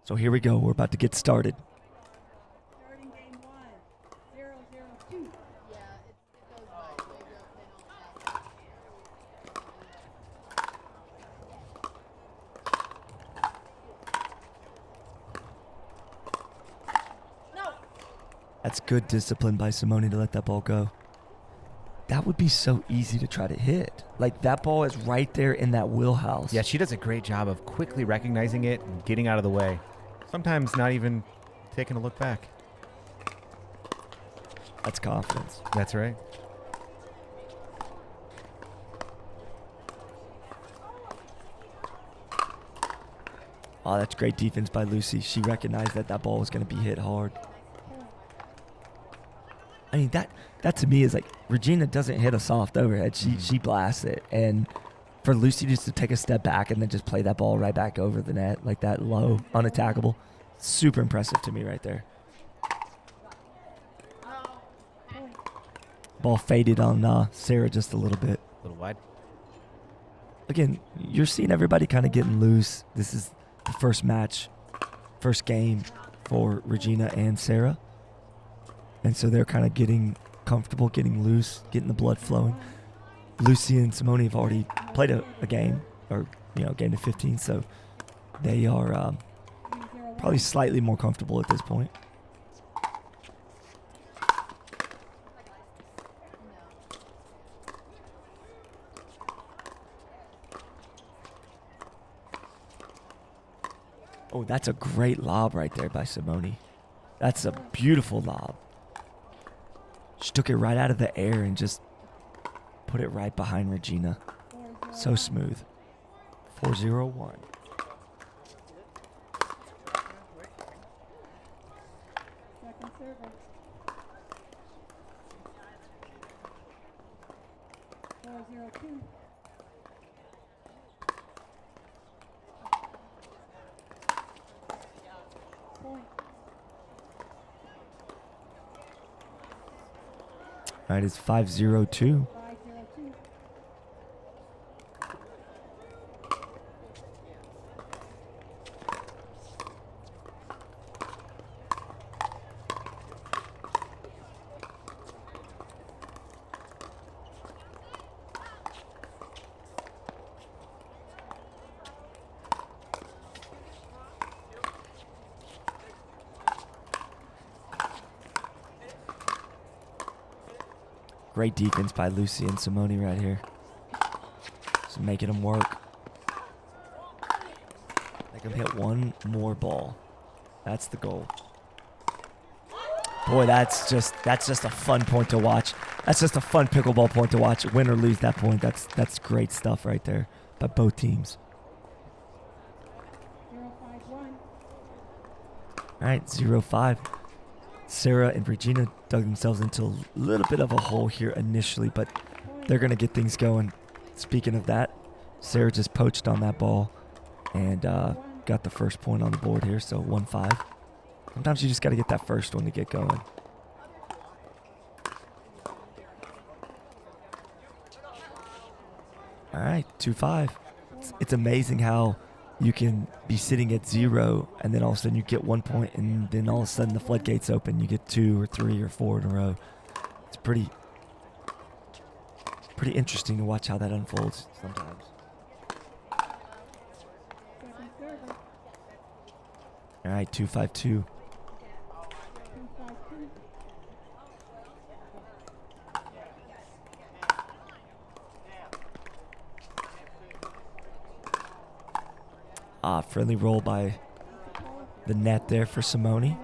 So here we go. We're about to get started. Starting game 1, 0-0-2. Yeah, it goes by. They don't No. That's good discipline by Simone to let that ball go. That would be so easy to try to hit. Like, that ball is right there in that wheelhouse. Yeah, she does a great job of quickly recognizing it and getting out of the way. Sometimes not even taking a look back. That's confidence. That's right. Oh, that's great defense by Lucy. She recognized that that ball was going to be hit hard. I mean, that to me is like, Regina doesn't hit a soft overhead. She blasts it. And for Lucy just to take a step back and then just play that ball right back over the net, like that low, unattackable, super impressive to me right there. Ball faded on Sarah just a little bit. A little wide. Again, you're seeing everybody kind of getting loose. This is the first match, first game for Regina and Sarah. And so they're kind of getting comfortable, getting loose, getting the blood flowing. Lucy and Simone have already played a game, or, game to 15, so they are probably slightly more comfortable at this point. Oh, that's a great lob right there by Simone. That's a beautiful lob. She took it right out of the air and just put it right behind Regina. So smooth. 4-0-1. Second server. 4-0-2. Point. All right, it's 5-0-2. 5-0-2. Great defense by Lucy and Simone right here. Just making them work. Make them hit one more ball. That's the goal. Boy, that's just a fun point to watch. That's just a fun pickleball point to watch. Win or lose that point. That's great stuff right there by both teams. 0-5-1. All right, 0-5. Sarah and Regina dug themselves into a little bit of a hole here initially, but they're going to get things going. Speaking of that, Sarah just poached on that ball and got the first point on the board here, so 1-5. Sometimes you just got to get that first one to get going. All right, 2-5. It's amazing how you can be sitting at 0 and then all of a sudden you get 1 point and then all of a sudden the floodgates open. You get 2 or 3 or 4 in a row. It's pretty interesting to watch how that unfolds sometimes. Second server. All right, 2-5-2. 2-5-2. Friendly roll by the net there for Simone.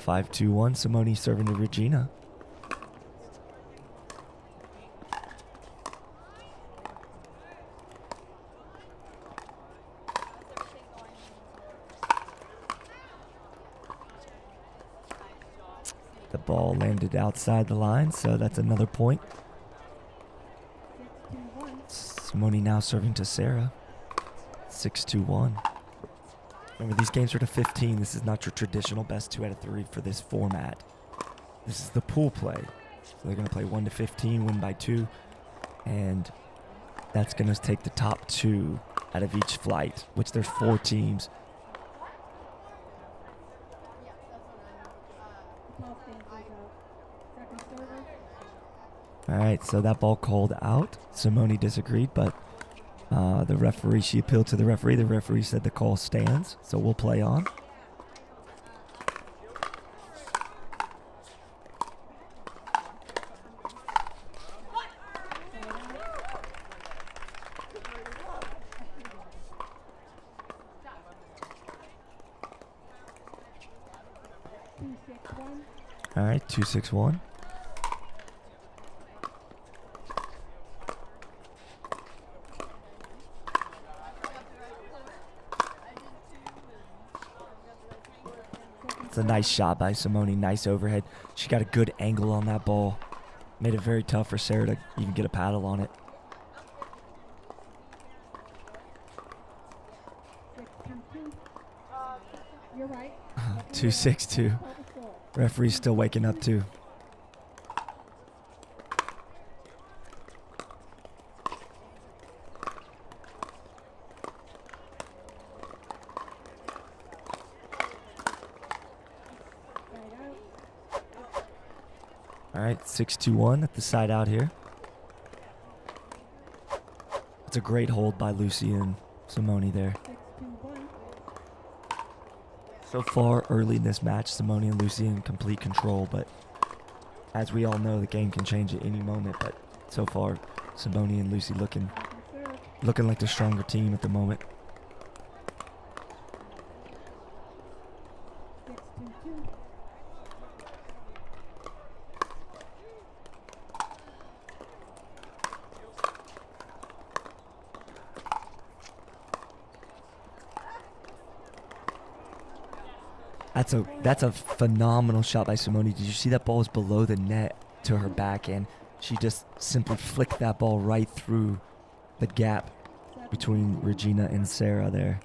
5-2-1. Simone serving to Regina. The ball landed outside the line, so that's another point. 6-2-1. Simone now serving to Sarah. 6-2-1. Remember, these games are to 15. This is not your traditional best 2 out of 3 for this format. This is the pool play. So they're going to play 1 to 15, win by 2. And That's going to take the top 2 out of each flight, which there's 4 teams. Ball stands is out. Second server. All right, so that ball called out. Simone disagreed, but the referee, she appealed to the referee. The referee said the call stands, so we'll play on. All right, 2-6-1. It's a nice shot by Simone. Nice overhead. She got a good angle on that ball. Made it very tough for Sarah to even get a paddle on it. 6-2-2. You're right. 2-6-2. Referee's still waking up too. All right, 6-2-1 at the side out here. It's a great hold by Lucy and Simone there. 6-2-1. So far, early in this match, Simone and Lucy in complete control, but as we all know, the game can change at any moment. But so far, Simone and Lucy looking like the stronger team at the moment. 6-2-2. That's a phenomenal shot by Simone. Did you see that ball was below the net to her backhand? She just simply flicked that ball right through the gap between Regina and Sarah there.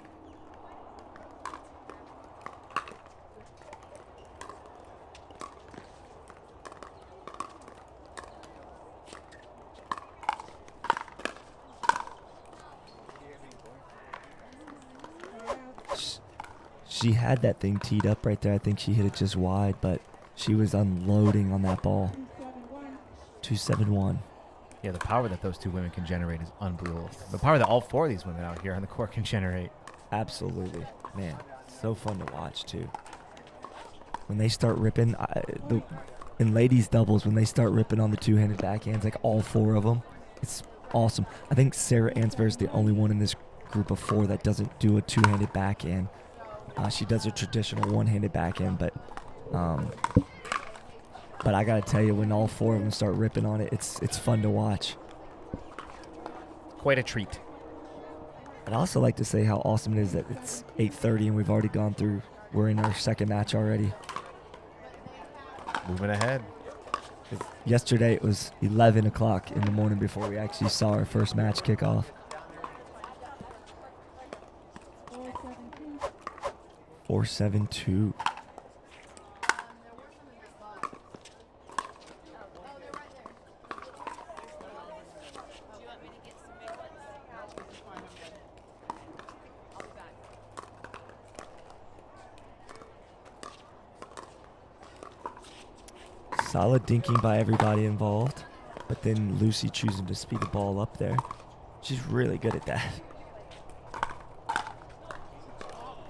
She had that thing teed up right there. I think she hit it just wide, but she was unloading on that ball. 2-7-1. Yeah, the power that those 2 women can generate is unbelievable. The power that all 4 of these women out here on the court can generate. Absolutely. Man, so fun to watch, too. When they start ripping, in ladies doubles, when they start ripping on the 2-handed backhands, like all 4 of them, it's awesome. I think Sarah Ansboury is the only one in this group of 4 that doesn't do a 2-handed backhand. She does a traditional 1-handed backhand, but I gotta tell you, when all 4 of them start ripping on it, it's fun to watch. Quite a treat. I'd also like to say how awesome it is that it's 8:30 and we've already gone through. We're in our second match already. Moving ahead. Yesterday it was 11 o'clock in the morning before we actually saw our first match kick off. 4-7-2. Solid dinking by everybody involved, but then Lucy choosing to speed the ball up there. She's really good at that.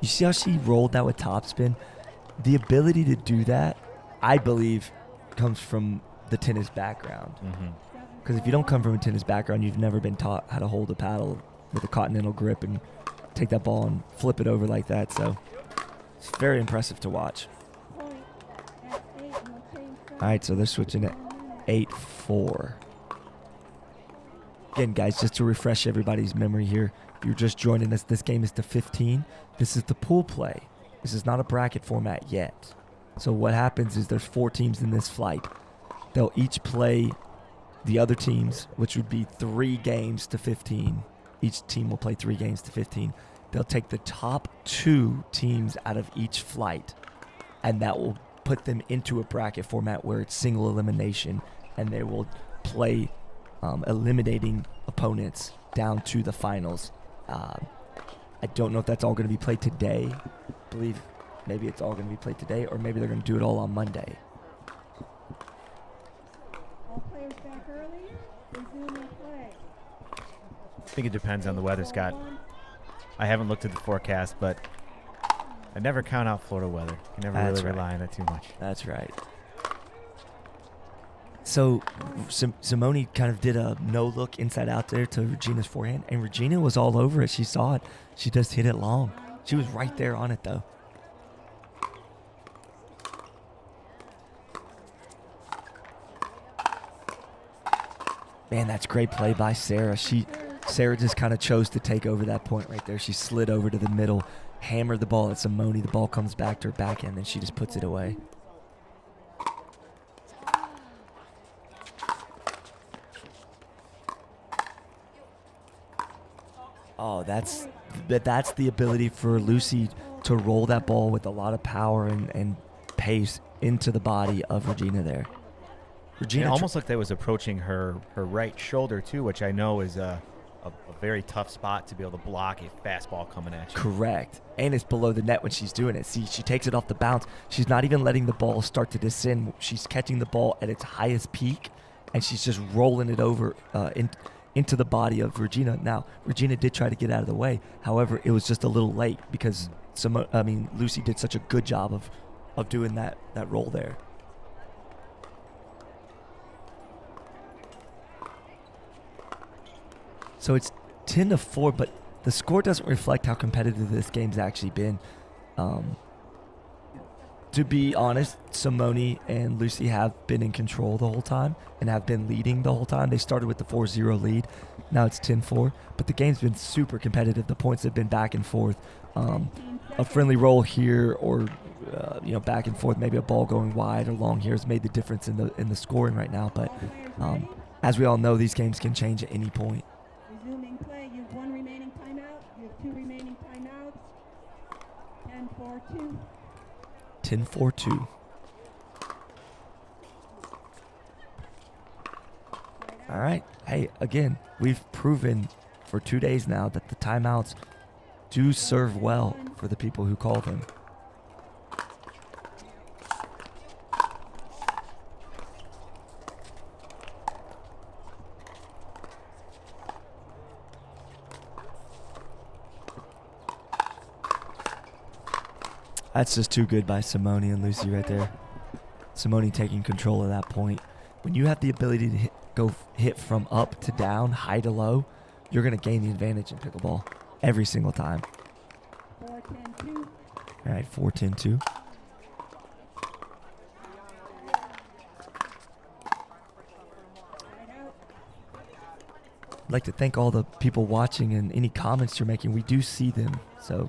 You see how she rolled that with topspin? The ability to do that, I believe, comes from the tennis background. Because if you don't come from a tennis background, you've never been taught how to hold a paddle with a continental grip and take that ball and flip it over like that. So it's very impressive to watch. All right, so they're switching at 8-4. Again, guys, just to refresh everybody's memory here, if you're just joining us, this game is to 15. This is the pool play. This is not a bracket format yet. So what happens is there's 4 teams in this flight. They'll each play the other teams, which would be 3 games to 15. Each team will play 3 games to 15. They'll take the top 2 teams out of each flight, and that will put them into a bracket format where it's single elimination, and they will play eliminating opponents down to the finals. I don't know if that's all going to be played today. I believe maybe it's all going to be played today, or maybe they're going to do it all on Monday. All players back early. Resuming play. I think it depends on the weather, Scott. I haven't looked at the forecast, but I never count out Florida weather. You can never That's really right. rely on it too much. That's right. So Simone kind of did a no-look inside-out there to Regina's forehand, and Regina was all over it. She saw it. She just hit it long. She was right there on it, though. Man, that's great play by Sarah. Sarah just kind of chose to take over that point right there. She slid over to the middle, hammered the ball at Simone. The ball comes back to her backhand, and she just puts it away. Oh, that's the ability for Lucy to roll that ball with a lot of power and pace into the body of Regina there. It almost looked like it was approaching her right shoulder, too, which I know is a very tough spot to be able to block a fastball coming at you. Correct. And it's below the net when she's doing it. See, she takes it off the bounce. She's not even letting the ball start to descend. She's catching the ball at its highest peak, and she's just rolling it over into the body of Regina. Now, Regina did try to get out of the way. However, it was just a little late because Lucy did such a good job of doing that roll there. So it's 10-4, but the score doesn't reflect how competitive this game's actually been. To be honest, Simone and Lucy have been in control the whole time and have been leading the whole time. They started with the 4-0 lead. Now it's 10-4, but the game's been super competitive. The points have been back and forth. A friendly roll here or back and forth, maybe a ball going wide or long here has made the difference in the scoring right now. But as we all know, these games can change at any point. Resuming play. You have one remaining timeout. You have 2 remaining timeouts. 10-4-2. 10-4-2. All right. Hey, again, we've proven for 2 days now that the timeouts do serve well for the people who call them. That's just too good by Simone and Lucy right there. Simone taking control of that point. When you have the ability to hit from up to down, high to low, you're going to gain the advantage in pickleball every single time. 4-10-2. All right, 4-10-2. I'd like to thank all the people watching and any comments you're making. We do see them, so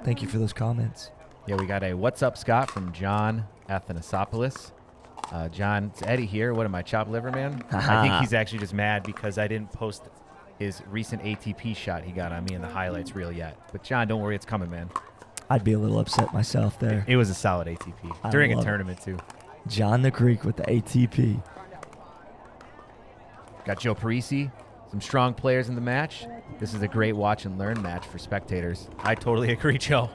thank you for those comments. Yeah, we got a "What's up, Scott" from John Athanasopoulos. John, it's Eddie here. What am I, chopped liver, man? I think he's actually just mad because I didn't post his recent ATP shot he got on me in the highlights reel yet. But John, don't worry, it's coming, man. I'd be a little upset myself there. It was a solid ATP during a tournament too. John the Greek with the ATP. Got Joe Parisi, some strong players in the match. This is a great watch and learn match for spectators. I totally agree, Joe.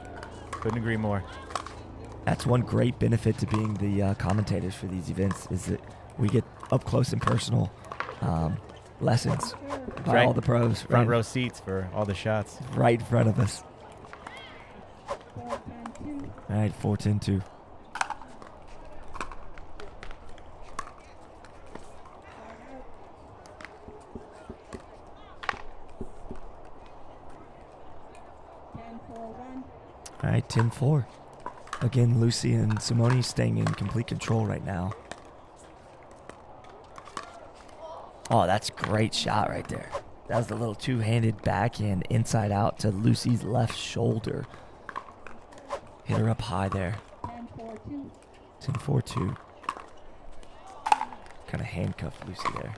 Couldn't agree more. That's one great benefit to being the commentators for these events is that we get up close and personal lessons by right. all the pros. Front row seats for all the shots. Right in front of us. 4-10-2. All right, 4-10-2. All right, 10-4. Again, Lucy and Simone staying in complete control right now. Oh, that's a great shot right there. That was the little two-handed backhand inside out to Lucy's left shoulder. Hit her up high there. 10-4-2. 10-4-2. Kind of handcuffed Lucy there.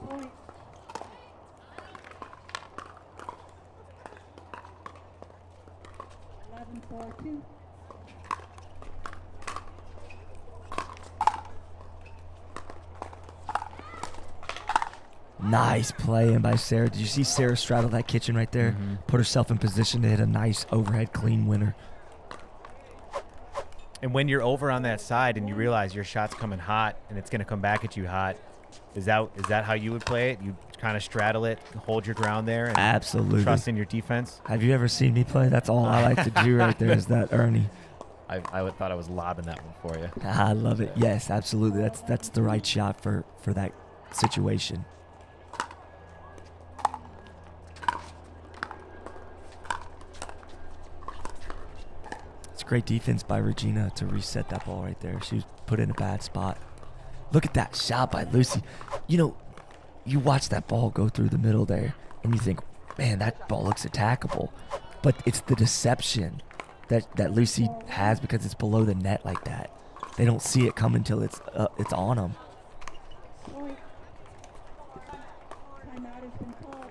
Point. Nice play in by Sarah. Did you see Sarah straddle that kitchen right there? Put herself in position to hit a nice overhead clean winner. And when you're over on that side and you realize your shot's coming hot and it's going to come back at you hot, is that how you would play it? You kind of straddle it, hold your ground there, and absolutely trust in your defense? Have you ever seen me play? That's all I like to do right there is that Ernie. I thought I was lobbing that one for you. I love it. Yes, absolutely. That's the right shot for that situation. It's great defense by Regina to reset that ball right there. She was put in a bad spot. Look at that shot by Lucy. You know, you watch that ball go through the middle there, and you think, man, that ball looks attackable. But it's the deception that Lucy has because it's below the net like that. They don't see it coming until it's on them.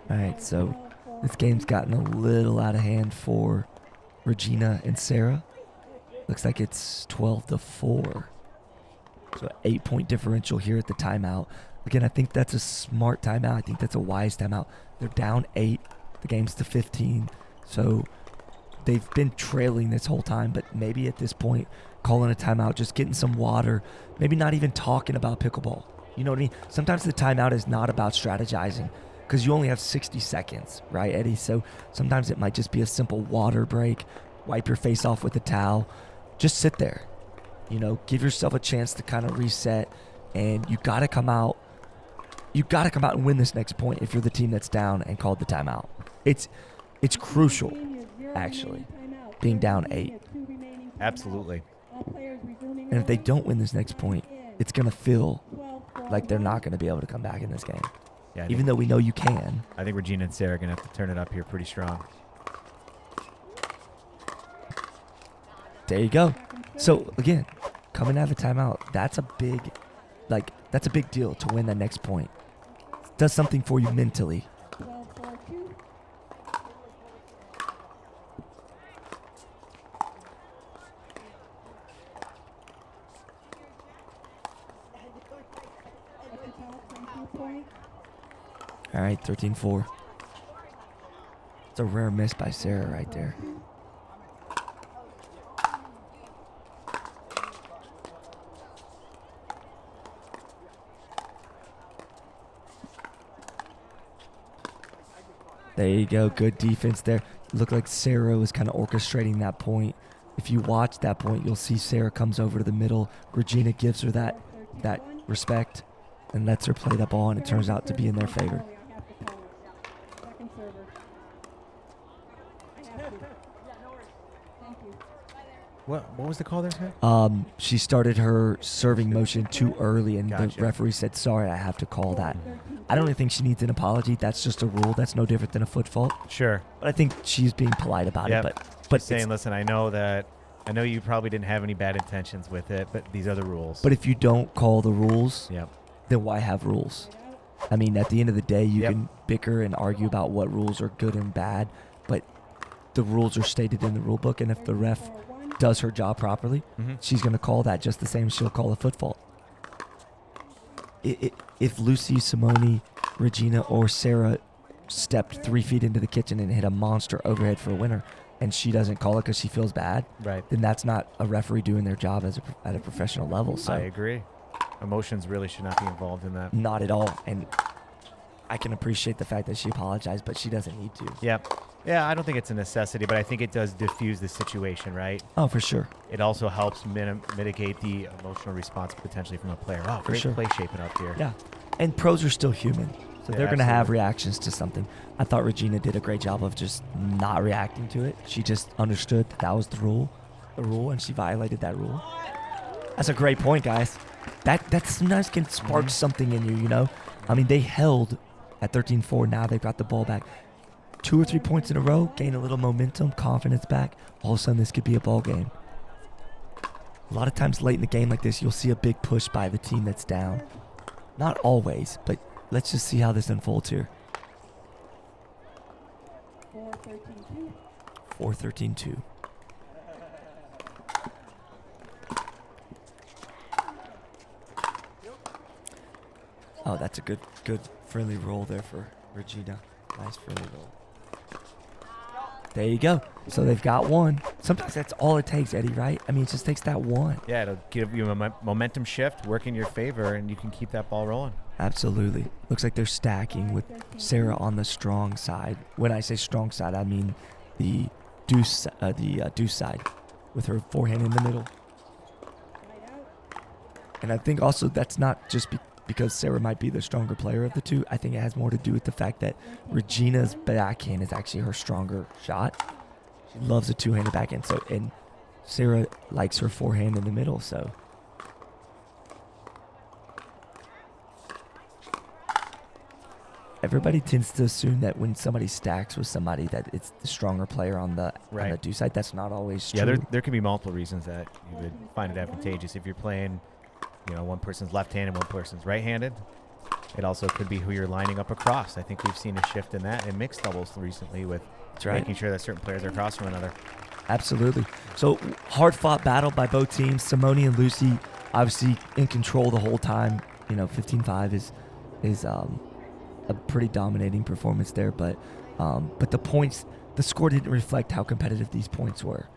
All right, so this game's gotten a little out of hand for Regina and Sarah. Looks like it's 12-4. So 8-point differential here at the timeout. Again, I think that's a smart timeout. I think that's a wise timeout. They're down 8. The game's to 15. So they've been trailing this whole time, but maybe at this point, calling a timeout, just getting some water, maybe not even talking about pickleball. You know what I mean? Sometimes the timeout is not about strategizing because you only have 60 seconds, right, Eddie? So sometimes it might just be a simple water break, wipe your face off with a towel, just sit there. You know, give yourself a chance to kind of reset, and you got to come out. You got to come out and win this next point if you're the team that's down and called the timeout. It's crucial, actually, being down 8. Absolutely. And if they don't win this next point, it's going to feel like they're not going to be able to come back in this game. Yeah, even though we know you can. I think Regina and Sarah are going to have to turn it up here pretty strong. There you go. So, again, coming out of the timeout, that's a big deal to win that next point. It does something for you mentally. All right, 13-4. It's a rare miss by Sarah right there. There you go. Good defense there. Looked like Sarah was kind of orchestrating that point. If you watch that point, you'll see Sarah comes over to the middle. Regina gives her that respect and lets her play that ball, and it turns out to be in their favor. What was the call there, Scott? She started her serving motion too early, and Gotcha. the referee said, sorry, I have to call that. I don't really think she needs an apology. That's just a rule. That's no different than a foot fault. Sure. But I think she's being polite about it. But saying, listen, I know you probably didn't have any bad intentions with it, but these are the rules. But if you don't call the rules, Yep. then why have rules? I mean, at the end of the day, you Yep. can bicker and argue about what rules are good and bad, but the rules are stated in the rule book, and if the ref does her job properly, she's going to call that just the same as she'll call a foot fault. If Lucy, Simone, Regina, or Sarah stepped 3 feet into the kitchen and hit a monster overhead for a winner, and she doesn't call it because she feels bad, Right. then that's not a referee doing their job at a professional level. So I agree. Emotions really should not be involved in that. not at all. And I can appreciate the fact that she apologized, but she doesn't need to. Yep. Yeah, I don't think it's a necessity, but I think it does diffuse the situation, right? Oh, for sure. It also helps mitigate the emotional response potentially from a player. Oh, great sure. play shaping up here. Yeah. And pros are still human. So Yeah, they're going to have absolutely. reactions to something. I thought Regina did a great job of just not reacting to it. She just understood that was the rule, and she violated that rule. That's a great point, guys. That sometimes can spark something in you, you know? I mean, they held at 13-4. Now they've got the ball back. 2 or 3 points in a row, gain a little momentum, confidence back. All of a sudden, this could be a ball game. A lot of times late in the game like this, you'll see a big push by the team that's down. Not always, but let's just see how this unfolds here. 4-13-2. Oh, that's a good friendly roll there for Regina. Nice friendly roll. There you go. So they've got one. Sometimes that's all it takes, Eddie, right? I mean, it just takes that one. Yeah, it'll give you a momentum shift, work in your favor, and you can keep that ball rolling. Absolutely. Looks like they're stacking with Sarah on the strong side. When I say strong side, I mean the deuce side, with her forehand in the middle. And I think also that's not just because Sarah might be the stronger player of the two. I think it has more to do with the fact that Regina's backhand is actually her stronger shot. She loves a two-handed backhand, and Sarah likes her forehand in the middle, so. Everybody tends to assume that when somebody stacks with somebody that it's the stronger player on the deuce side. That's not always true. Yeah, there could be multiple reasons that you would find it advantageous if you're playing, one person's left-handed, one person's right-handed. It also could be who you're lining up across. I think we've seen a shift in that in mixed doubles recently with making sure that certain players are across from another. Absolutely. So hard-fought battle by both teams. Simone and Lucy obviously in control the whole time. 15-5 is a pretty dominating performance there, but the points, the score didn't reflect how competitive these points were.